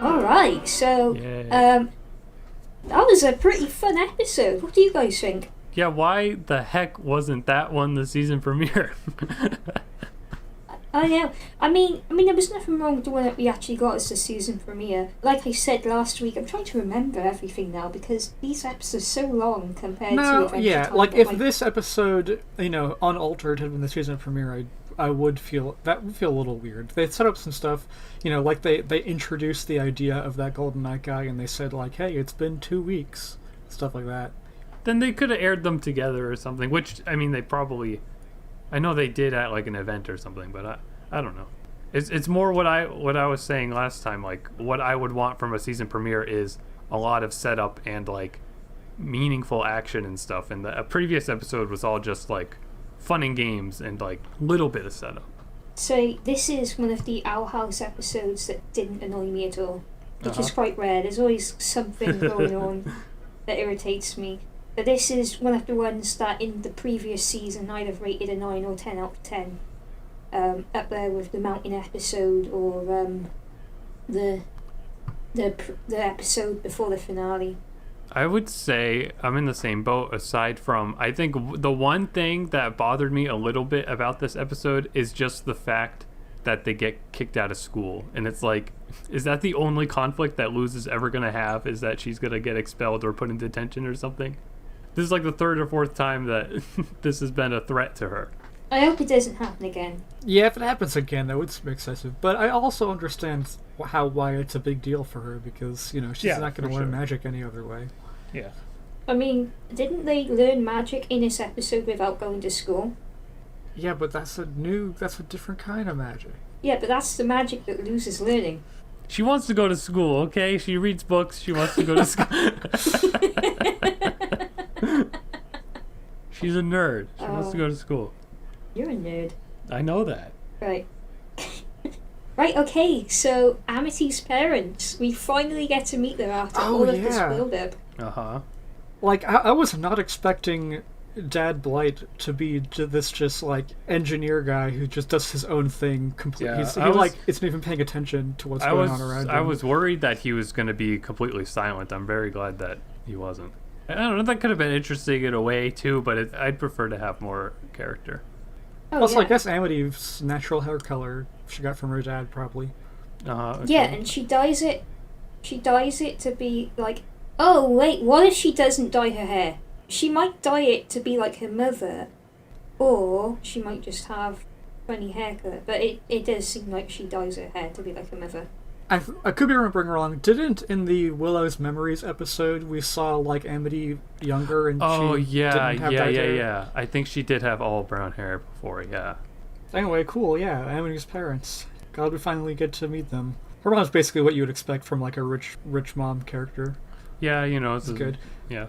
Alright, so that was a pretty fun episode. What do you guys think? Yeah, why the heck wasn't that one the season premiere? I know. I mean, there was nothing wrong with the one that we actually got as the season premiere. Like I said last week, I'm trying to remember everything now because these episodes are so long compared to Adventure Time. Like if this episode, unaltered had been the season premiere, I would feel a little weird. They set up some stuff, like they introduced the idea of that Golden Knight guy, and they said like, "Hey, it's been 2 weeks," stuff like that. Then they could have aired them together or something. Which they probably, I know they did at like an event or something, but I don't know. It's more what I was saying last time. Like what I would want from a season premiere is a lot of setup and like meaningful action and stuff. And a previous episode was all just like fun and games and like little bit of setup. So this is one of the Owl House episodes that didn't annoy me at all, which is quite rare. There's always something going on that irritates me. But this is one of the ones that in the previous season I'd have rated a 9 or 10 out of 10. Up there with the mountain episode or the episode before the finale. I would say I'm in the same boat, aside from, I think the one thing that bothered me a little bit about this episode is just the fact that they get kicked out of school. And it's like, is that the only conflict that Luz is ever going to have, is that she's going to get expelled or put in detention or something? This is like the third or fourth time that this has been a threat to her. I hope it doesn't happen again. Yeah, if it happens again, that would seem excessive. But I also understand why it's a big deal for her, because, she's not going to learn magic any other way. Yeah. I mean, didn't they learn magic in this episode without going to school? Yeah, but that's a different kind of magic. Yeah, but that's the magic that Luz is learning. She wants to go to school, okay? She reads books, she wants to go to school. She's a nerd. She wants to go to school. You're a nerd. I know that. Right. Right, okay, so Amity's parents. We finally get to meet them after all of this build-up. Uh-huh. Like, I was not expecting Dad Blight to be this just, like, engineer guy who just does his own thing completely. Yeah, isn't even paying attention to what's going on around him. I was worried that he was going to be completely silent. I'm very glad that he wasn't. I don't know, that could have been interesting in a way, too, but I'd prefer to have more character. Also, I guess Amity's natural hair color she got from her dad, probably. Okay. Yeah, and she dyes it. She dyes it to be like, oh wait, what if she doesn't dye her hair? She might dye it to be like her mother, or she might just have funny haircut. But it does seem like she dyes her hair to be like her mother. I could be remembering wrong. Didn't in the Willow's Memories episode we saw like Amity younger and she didn't have dyed hair? Yeah. I think she did have all brown hair before. Yeah. Anyway, cool. Yeah, Amity's parents. Glad we finally get to meet them. Her mom's basically what you would expect from like a rich mom character. Yeah, it's good. Yeah.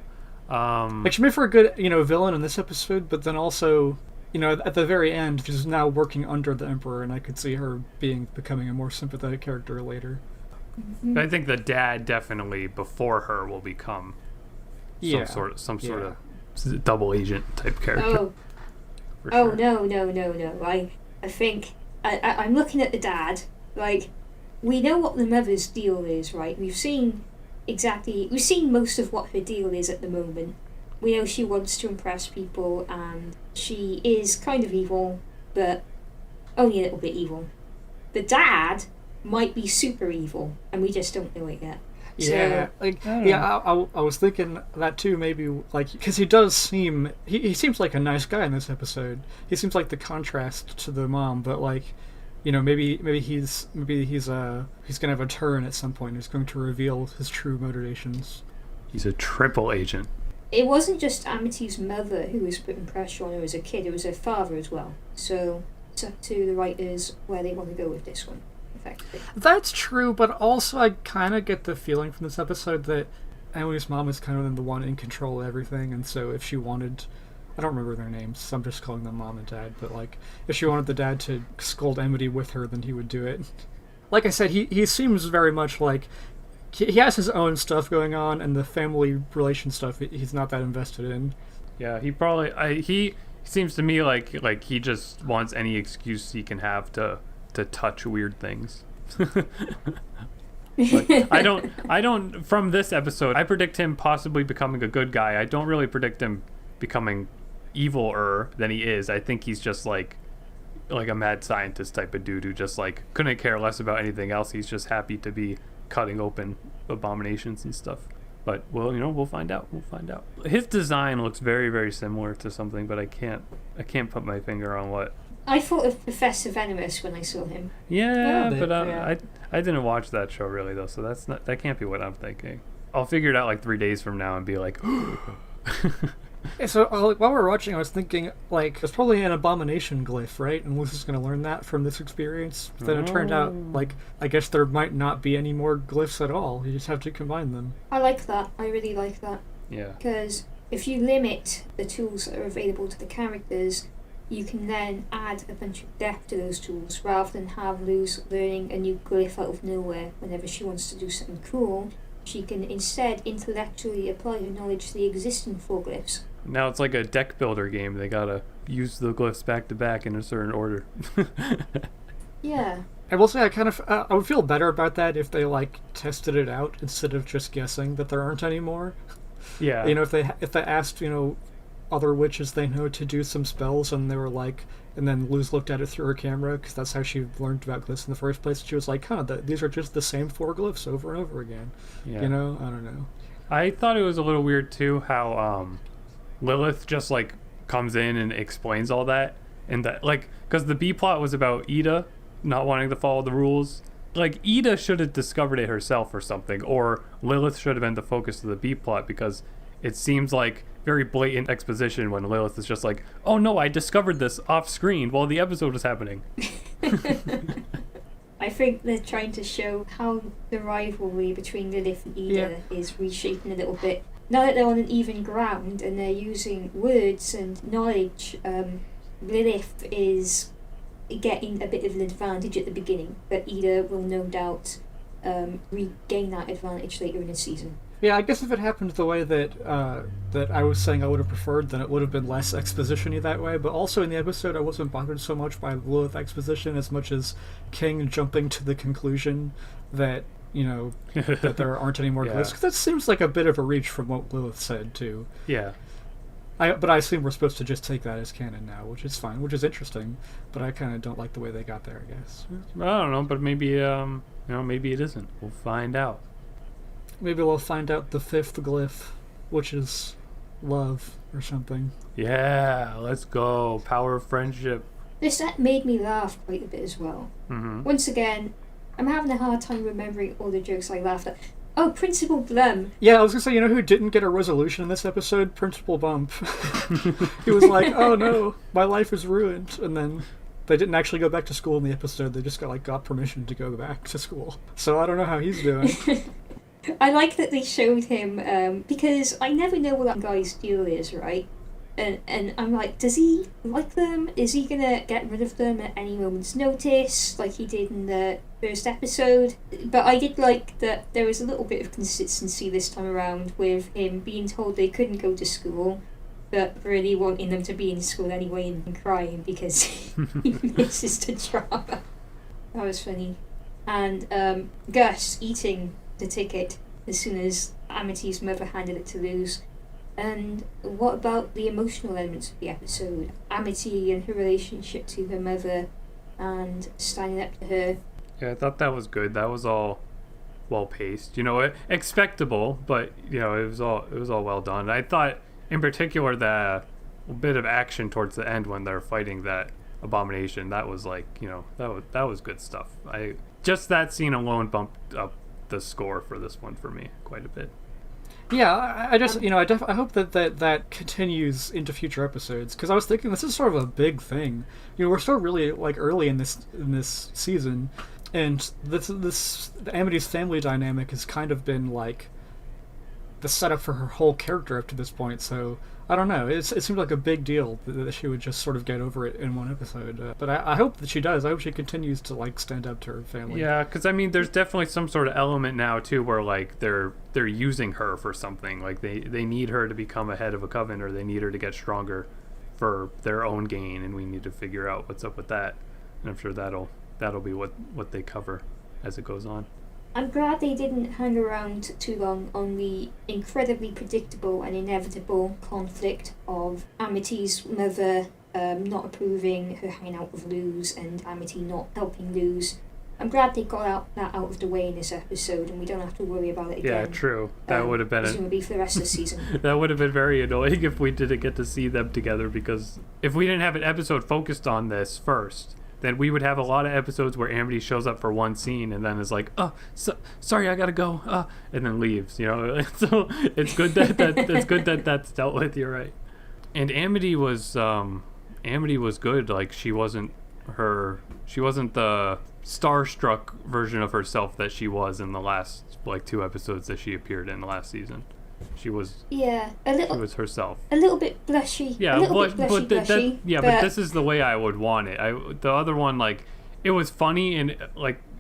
Like she made for a good villain in this episode, but then also. At the very end, she's now working under the Emperor, and I could see her becoming a more sympathetic character later. Mm-hmm. I think the dad definitely before her will become some sort of double agent type character. No. I think I'm looking at the dad. Like, we know what the mother's deal is, right? We've seen most of what her deal is at the moment. We know she wants to impress people, and she is kind of evil, but only a little bit evil. The dad might be super evil, and we just don't know it yet. Yeah, I was thinking that too. Maybe like because he does seem he seems like a nice guy in this episode. He seems like the contrast to the mom, but like maybe he's gonna have a turn at some point. He's going to reveal his true motivations. He's a triple agent. It wasn't just Amity's mother who was putting pressure on her as a kid, it was her father as well. So it's up to the writers where they want to go with this one, effectively. That's true, but also I kind of get the feeling from this episode that Amity's mom is kind of the one in control of everything, and so if she wanted... I don't remember their names, so I'm just calling them mom and dad, but like, if she wanted the dad to scold Amity with her, then he would do it. Like I said, he seems very much like... He has his own stuff going on, and the family relation stuff he's not that invested in. Yeah, he probably seems to me like he just wants any excuse he can have to touch weird things. Like, I don't from this episode I predict him possibly becoming a good guy. I don't really predict him becoming evil-er than he is. I think he's just like a mad scientist type of dude who just like couldn't care less about anything else. He's just happy to be cutting open abominations and stuff. But we'll find out. His design looks very, very similar to something, but I can't put my finger on what. I thought of Professor Venomous when I saw him. Yeah, bit, but yeah. I didn't watch that show really though, so that can't be what I'm thinking. I'll figure it out like 3 days from now and be like. Yeah, so while we were watching, I was thinking, like, there's probably an abomination glyph, right? And Lucy's going to learn that from this experience. But then it turned out, like, I guess there might not be any more glyphs at all. You just have to combine them. I like that. I really like that. Yeah. Because if you limit the tools that are available to the characters, you can then add a bunch of depth to those tools rather than have Luz learning a new glyph out of nowhere whenever she wants to do something cool. She can instead intellectually apply her knowledge to the existing 4 glyphs. Now it's like a deck builder game. They gotta use the glyphs back to back in a certain order. Yeah. I will say I would feel better about that if they like tested it out instead of just guessing that there aren't any more. Yeah. If they asked other witches they know to do some spells and they were like, and then Luz looked at it through her camera because that's how she learned about glyphs in the first place. She was like, these are just the same 4 glyphs over and over again. Yeah. I don't know. I thought it was a little weird too how Lilith just like comes in and explains all that, and that like because the B plot was about Ida not wanting to follow the rules. Like Ida should have discovered it herself or something, or Lilith should have been the focus of the B plot, because it seems like very blatant exposition when Lilith is just like, oh no, I discovered this off screen while the episode was happening. I think they're trying to show how the rivalry between Lilith and Ida is reshaping a little bit. Now that they're on an even ground and they're using words and knowledge, Lilith is getting a bit of an advantage at the beginning, but Ida will no doubt regain that advantage later in the season. Yeah, I guess if it happened the way that that I was saying I would have preferred, then it would have been less exposition-y that way. But also in the episode, I wasn't bothered so much by Lilith exposition as much as King jumping to the conclusion that that there aren't any more glyphs. Because that seems like a bit of a reach from what Lilith said too. Yeah. But I assume we're supposed to just take that as canon now, which is fine, which is interesting. But I kind of don't like the way they got there, I guess. I don't know, but maybe maybe it isn't. We'll find out. Maybe we'll find out the 5th glyph, which is love or something. Yeah, let's go. Power of friendship. This made me laugh quite a bit as well. Mm-hmm. Once again, I'm having a hard time remembering all the jokes I laughed at. Oh, Principal Blum. Yeah, I was gonna say, who didn't get a resolution in this episode? Principal Bump. He was like, oh no, my life is ruined. And then they didn't actually go back to school in the episode. They just got permission to go back to school. So I don't know how he's doing. I like that they showed him, because I never know what that guy's deal is, right? And I'm like, does he like them? Is he gonna get rid of them at any moment's notice, like he did in the first episode? But I did like that there was a little bit of consistency this time around with him being told they couldn't go to school, but really wanting them to be in school anyway and crying because he misses the drama. That was funny. And Gus eating the ticket as soon as Amity's mother handed it to Luz. And what about the emotional elements of the episode? Amity and her relationship to her mother and standing up to her. Yeah, I thought that was good. That was all well paced. Expectable, but it was all well done. I thought in particular that bit of action towards the end when they're fighting that abomination, that was like, that was good stuff. Just that scene alone bumped up the score for this one for me quite a bit. Yeah, I just, I hope that continues into future episodes, because I was thinking this is sort of a big thing. We're still really early in this season, and this Amity's family dynamic has kind of been like the setup for her whole character up to this point. So I don't know. It seems like a big deal that she would just sort of get over it in one episode. But I hope that she does. I hope she continues to stand up to her family. Yeah, because there's definitely some sort of element now too where they're using her for something. Like they need her to become a head of a coven, or they need her to get stronger. for their own gain, and we need to figure out what's up with that. And I'm sure that'll be what they cover as it goes on. I'm glad they didn't hang around too long on the incredibly predictable and inevitable conflict of Amity's mother not approving her hanging out with Luz and Amity not helping Luz. I'm glad they got that out of the way in this episode, and we don't have to worry about it again. Yeah, true. That would have been presumably for the rest of the season. That would have been very annoying if we didn't get to see them together, because if we didn't have an episode focused on this first, then we would have a lot of episodes where Amity shows up for one scene and then is like, sorry, I gotta go, and then leaves. You know, so it's good that that's dealt with. You're right. And Amity was good. Like she wasn't the starstruck version of herself that she was in the last 2 episodes that she appeared in last season. She was She was herself. A little bit blushy. Yeah, blushy. But this is the way I would want it. The other one, it was funny and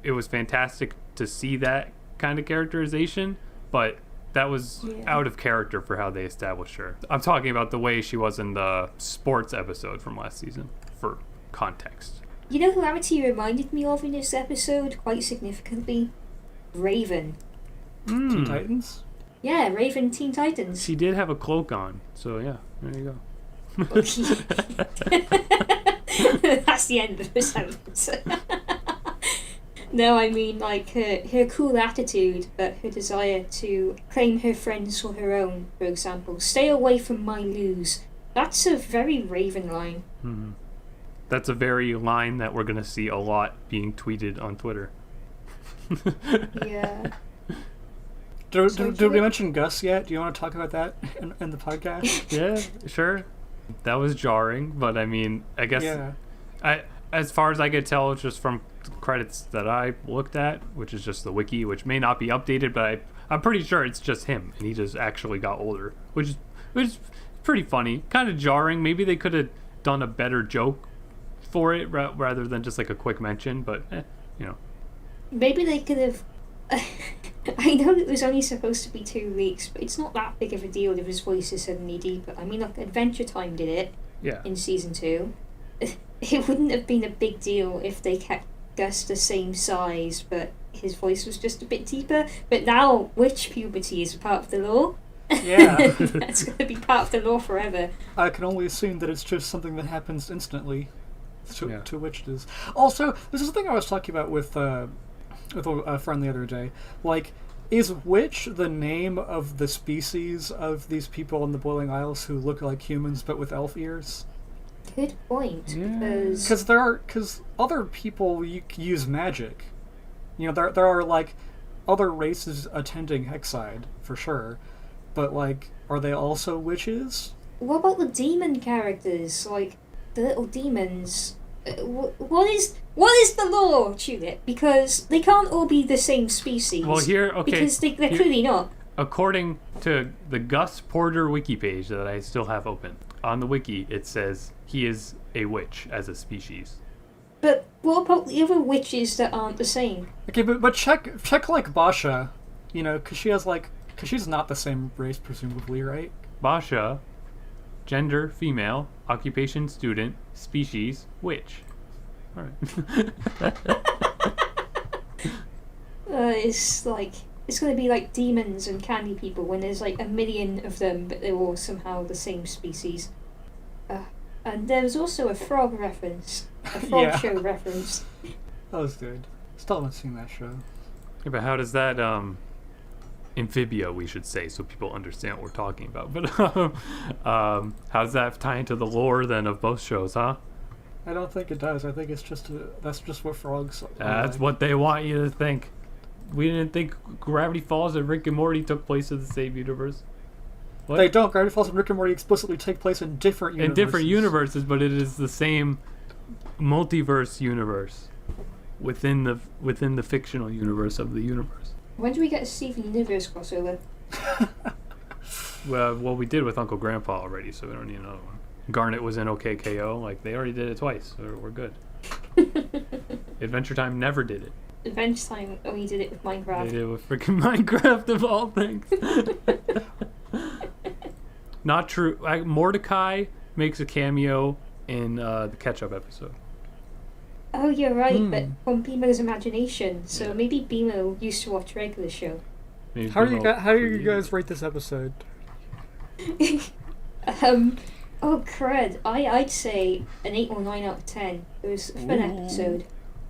it was fantastic to see that kind of characterization, but that was out of character for how they established her. I'm talking about the way she was in the sports episode from last season, for context. You know who Amity reminded me of in this episode quite significantly? Raven. Teen Titans? Yeah, Raven Teen Titans. She did have a cloak on, so yeah, there you go. That's the end of the sentence. No, I mean her cool attitude, but her desire to claim her friends for her own, for example. Stay away from my Luz. That's a very Raven line. Mm-hmm. That's a very line that we're going to see a lot being tweeted on Twitter. Yeah. Did we mention Gus yet? Do you want to talk about that in the podcast? Yeah, sure. That was jarring, but I mean, I guess as far as I could tell, just from credits that I looked at, which is just the wiki, which may not be updated, but I'm pretty sure it's just him, and he just actually got older, which is pretty funny. Kind of jarring. Maybe they could have done a better joke for it rather than just a quick mention, but you know. Maybe they could have. I know it was only supposed to be 2 weeks, but it's not that big of a deal if his voice is suddenly deeper. I mean, Adventure Time did it in season 2. It wouldn't have been a big deal if they kept Gus the same size, but his voice was just a bit deeper. But now, witch puberty is part of the law. Yeah. That's going to be part of the law forever. I can only assume that it's just something that happens instantly to witches. Also, this is the thing I was talking about with a friend the other day. Is witch the name of the species of these people in the Boiling Isles who look like humans but with elf ears? Good point. Because other people use magic. You know, there are other races attending Hexside for sure, but are they also witches? What about the demon characters? The little demons. What is the law, Tulip? Because they can't all be the same species. Well, because they're clearly not. According to the Gus Porter wiki page that I still have open, on the wiki it says he is a witch as a species. But what about the other witches that aren't the same? Okay, but check Basha, because she's not the same race presumably, right? Basha, gender female, occupation student, species witch. All right. It's going to be like demons and candy people when there's 1 million of them, but they're all somehow the same species. And there's also a frog reference, a frog show reference. That was good. Still haven't seen that show. Yeah, but how does that amphibia, we should say, so people understand what we're talking about. But how does that tie into the lore then of both shows, huh? I don't think it does. I think it's that's just what frogs are. That's what they want you to think. We didn't think Gravity Falls and Rick and Morty took place in the same universe. What? They don't. Gravity Falls and Rick and Morty explicitly take place in different universes. In different universes, but it is the same multiverse universe within the fictional universe of the universe. When do we get a Steven Universe crossover? Well, we did with Uncle Grandpa already, so we don't need another one. Garnet was in OKKO. They already did it twice, so we're good. Adventure Time never did it. Adventure Time only did it with Minecraft. They did it with freaking Minecraft of all things. Not true. Mordecai makes a cameo in the ketchup episode. Oh, you're right, but from Bemo's imagination. So maybe Bemo used to watch regular show. Maybe How do Bimo- you guys rate this episode? Oh crud! I'd say an 8 or 9 out of 10. It was a fun episode.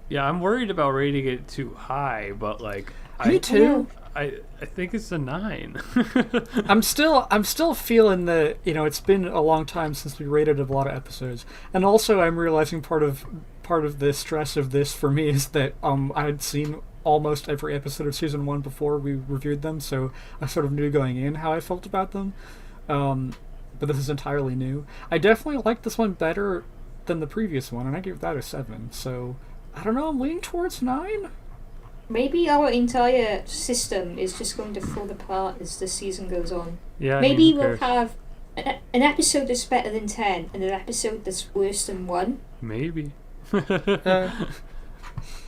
Yeah, I'm worried about rating it too high, but like Me too. I think it's a 9. I'm still feeling that, you know, it's been a long time since we rated a lot of episodes, and also I'm realizing part of the stress of this for me is that I'd seen almost every episode of season 1 before we reviewed them, so I sort of knew going in how I felt about them. But this is entirely new. I definitely like this one better than the previous one, and I gave that a 7. So I don't know. I'm leaning towards 9. Maybe our entire system is just going to fall apart as the season goes on. Yeah. Maybe we'll have an episode that's better than 10 and an episode that's worse than 1. Maybe.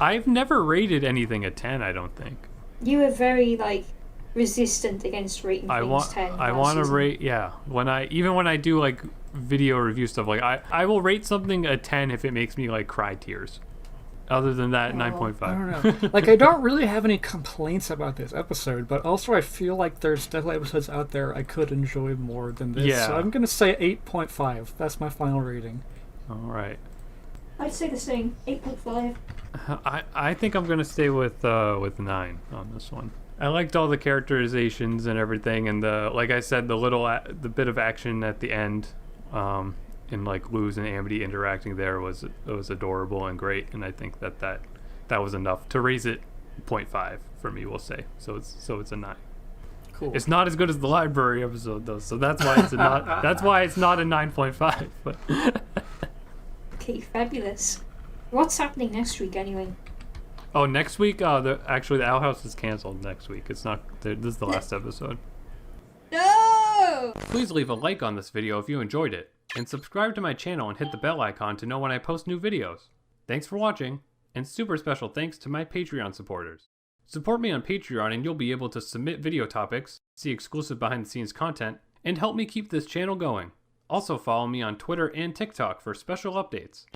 I've never rated anything a 10, I don't think. You were very resistant against rating things 10. I want to rate, yeah. When I do like video review stuff, like I will rate something a 10 if it makes me like cry tears. Other than that, 9.5. I don't know. Like, I don't really have any complaints about this episode, but also I feel like there's definitely episodes out there I could enjoy more than this. Yeah. So I'm gonna say 8.5. That's my final rating. All right. I'd say the same, 8.5. I think I'm gonna stay with 9 on this one. I liked all the characterizations and everything, and like I said, the bit of action at the end, and like Luz and Amity interacting there was adorable and great, and I think that was enough to raise it 0.5 for me. We'll say so it's a 9. Cool. It's not as good as the library episode though, so that's why it's not. That's why it's not a 9.5. But Okay, fabulous. What's happening next week anyway? oh, next week, actually the Owl House is canceled next week. It's not. This is the last episode. No! Please leave a like on this video if you enjoyed it, and subscribe to my channel and hit the bell icon to know when I post new videos. Thanks for watching, and super special thanks to my Patreon supporters. Support me on Patreon and you'll be able to submit video topics, see exclusive behind the scenes content, and help me keep this channel going. Also follow me on Twitter and TikTok for special updates.